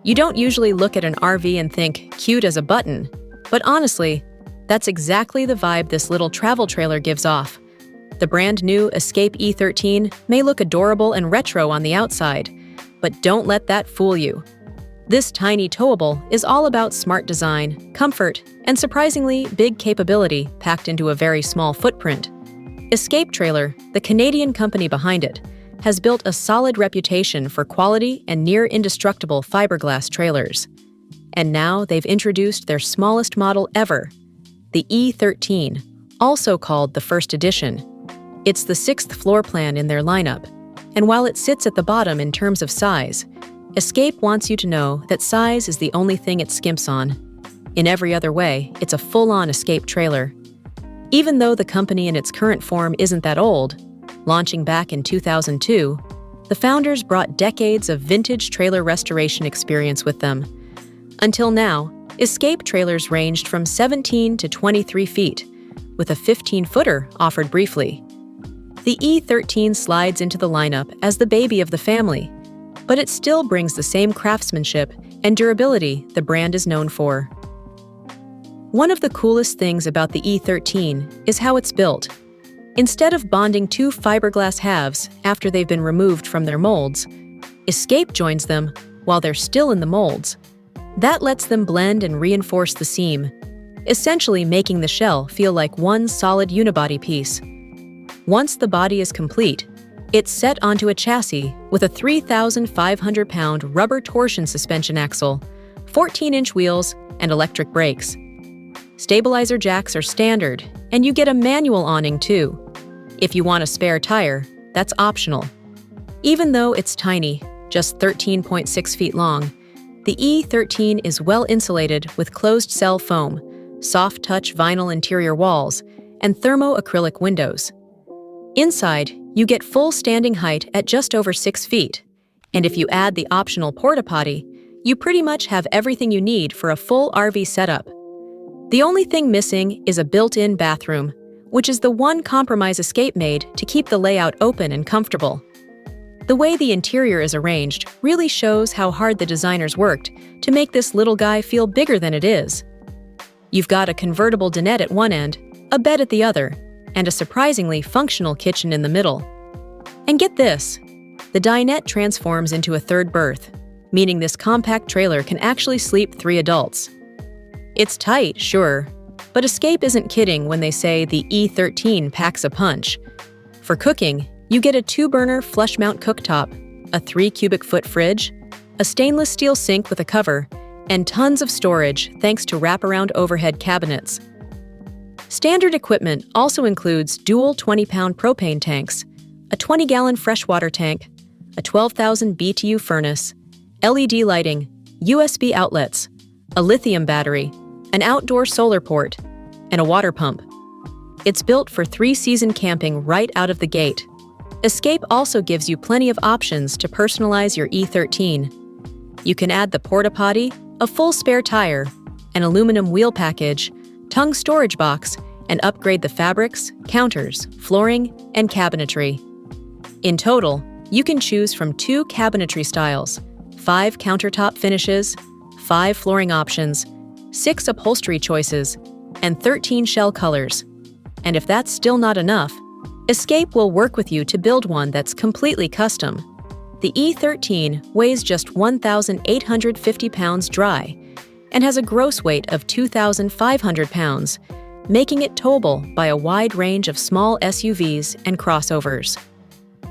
You don't usually look at an RV and think, cute as a button, but honestly, that's exactly the vibe this little travel trailer gives off. The brand new Escape E13 may look adorable and retro on the outside, but don't let that fool you. This tiny towable is all about smart design, comfort, and surprisingly big capability packed into a very small footprint. Escape Trailer, the Canadian company behind it, has built a solid reputation for quality and near-indestructible fiberglass trailers. And now they've introduced their smallest model ever, the E13, also called the First Edition. It's the 6th floor plan in their lineup, and while it sits at the bottom in terms of size, Escape wants you to know that size is the only thing it skimps on. In every other way, it's a full-on Escape trailer. Even though the company in its current form isn't that old, launching back in 2002, the founders brought decades of vintage trailer restoration experience with them. Until now, Escape trailers ranged from 17 to 23 feet, with a 15-footer offered briefly. The E13 slides into the lineup as the baby of the family, but it still brings the same craftsmanship and durability the brand is known for. One of the coolest things about the E13 is how it's built. Instead of bonding two fiberglass halves after they've been removed from their molds, Escape joins them while they're still in the molds. That lets them blend and reinforce the seam, essentially making the shell feel like one solid unibody piece. Once the body is complete, it's set onto a chassis with a 3,500-pound rubber torsion suspension axle, 14-inch wheels, and electric brakes. Stabilizer jacks are standard, and you get a manual awning too. If you want a spare tire, that's optional. Even though it's tiny, just 13.6 feet long, the E13 is well insulated with closed-cell foam, soft-touch vinyl interior walls, and thermo-acrylic windows. Inside, you get full standing height at just over 6 feet, and if you add the optional porta potty, you pretty much have everything you need for a full RV setup. The only thing missing is a built-in bathroom, which is the one compromise Escape made to keep the layout open and comfortable. The way the interior is arranged really shows how hard the designers worked to make this little guy feel bigger than it is. You've got a convertible dinette at one end, a bed at the other, and a surprisingly functional kitchen in the middle. And get this, the dinette transforms into a third berth, meaning this compact trailer can actually sleep 3 adults. It's tight, sure, but Escape isn't kidding when they say the E13 packs a punch. For cooking, you get a 2-burner flush-mount cooktop, a 3-cubic-foot fridge, a stainless steel sink with a cover, and tons of storage thanks to wraparound overhead cabinets. Standard equipment also includes dual 20-pound propane tanks, a 20-gallon freshwater tank, a 12,000 BTU furnace, LED lighting, USB outlets, a lithium battery, an outdoor solar port, and a water pump. It's built for 3-season camping right out of the gate. Escape also gives you plenty of options to personalize your E13. You can add the porta potty, a full spare tire, an aluminum wheel package, tongue storage box, and upgrade the fabrics, counters, flooring, and cabinetry. In total, you can choose from 2 cabinetry styles, 5 countertop finishes, 5 flooring options, 6 upholstery choices, and 13 shell colors. And if that's still not enough, Escape will work with you to build one that's completely custom. The E13 weighs just 1,850 pounds dry and has a gross weight of 2,500 pounds, making it towable by a wide range of small SUVs and crossovers.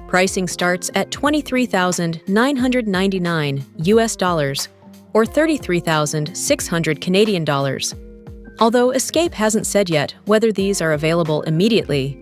Pricing starts at $23,999 US dollars or 33,600 Canadian dollars. Although Escape hasn't said yet whether these are available immediately